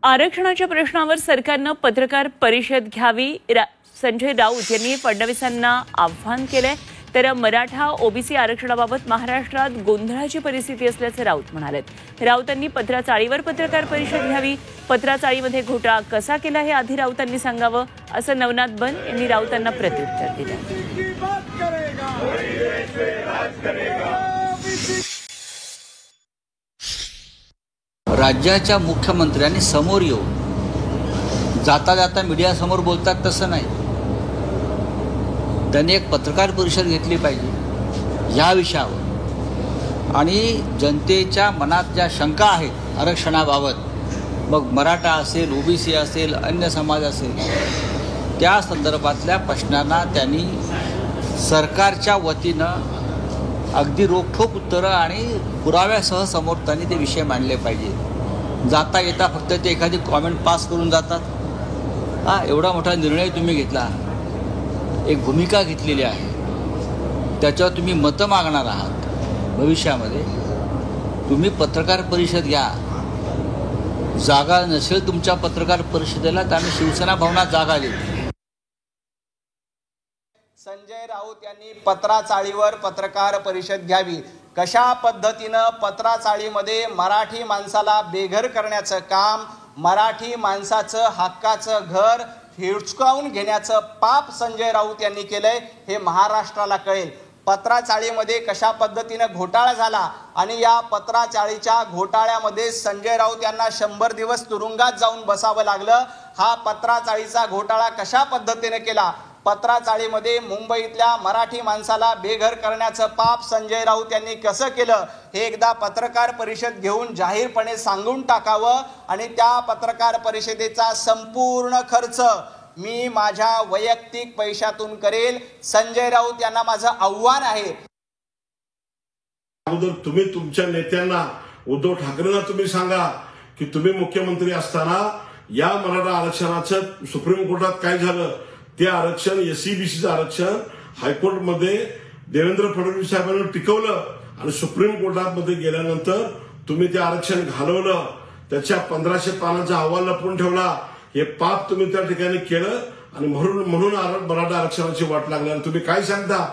आरक्षणाच्या प्रश्नावर सरकारनं पत्रकार परिषद घ्यावी, संजय राऊत यांनी फडणवीसांना आव्हान केलंय. तर मराठा ओबीसी आरक्षणाबाबत महाराष्ट्रात गोंधळाची परिस्थिती असल्याचं राऊत म्हणाले. राऊतांनी पत्राचाळीवर पत्रकार परिषद घ्यावी, पत्राचाळीमध्ये घोटाळा कसा केला हे आधी राऊतांनी सांगावं, असं नवनाथ बन यांनी राऊतांना प्रत्युत्तर दिलं. राज्याच्या मुख्यमंत्र्यांनी समोर येऊन जाता जाता मीडियासमोर बोलतात तसं नाही. त्यांनी एक पत्रकार परिषद घेतली पाहिजे या विषयावर, आणि जनतेच्या मनात ज्या शंका आहेत आरक्षणाबाबत, मग मराठा असेल, ओबीसी असेल, अन्य समाज असेल, त्या संदर्भातल्या प्रश्नांना त्यांनी सरकारच्या वतीनं अगदी रोखठोक उत्तरं आणि पुराव्यासह समोर त्यांनी ते विषय मांडले पाहिजे. जाता येता फक्त ते एखादी कॉमेंट पास करून जातात. एवढा मोठा निर्णय तुम्ही घेतला, एक भूमिका घेतलेली आहे, त्याच्यावर तुम्ही मतं मागणार आहात. भविष्यामध्ये तुम्ही पत्रकार परिषद घ्या. जागा नसेल तुमच्या पत्रकार परिषदेला तर आम्ही शिवसेना भवनात जागा देऊ. संजय राऊत यांनी पत्राचाळीवर पत्रकार परिषद घ्यावी. कशा पद्धतीनं पत्राचाळीमध्ये मराठी माणसाला बेघर करण्याचं काम, मराठी माणसाचं हक्काचं घर हिसकावून घेण्याचं पाप संजय राऊत यांनी केलंय हे महाराष्ट्राला कळेल. पत्राचाळीमध्ये कशा पद्धतीनं घोटाळा झाला आणि या पत्राचाळीच्या घोटाळ्यामध्ये संजय राऊत यांना 100 दिवस तुरुंगात जाऊन बसावं लागलं. हा पत्राचाळीचा घोटाळा कशा पद्धतीने केला, पत्राचाळीमध्ये मुंबईतल्या मराठी माणसाला बेघर करण्याचं पाप संजय राऊत यांनी कसं केलं हे एकदा पत्रकार परिषद घेऊन जाहीरपणे सांगून टाकावं. आणि त्या पत्रकार परिषदेचा संपूर्ण खर्च मी माझ्या वैयक्तिक पैशातून करेल. संजय राऊत यांना माझं आव्हान आहे. अगोदर तुम्ही तुमच्या नेत्यांना, उद्धव ठाकरेंना तुम्ही सांगा की तुम्ही मुख्यमंत्री असताना या मराठा आरक्षणाचं सुप्रीम कोर्टात काय झालं, ते आरक्षण एससीबीसीचं आरक्षण हायकोर्टमध्ये देवेंद्र फडणवीस साहेबांनी टिकवलं आणि सुप्रीम कोर्टामध्ये गेल्यानंतर तुम्ही ते आरक्षण घालवलं. त्याच्या 1500 पानांचा अहवाल लपवून ठेवला. हे पाप तुम्ही त्या ठिकाणी केलं आणि म्हणून मराठा आरक्षणाची वाट लागली. आणि तुम्ही काय सांगता,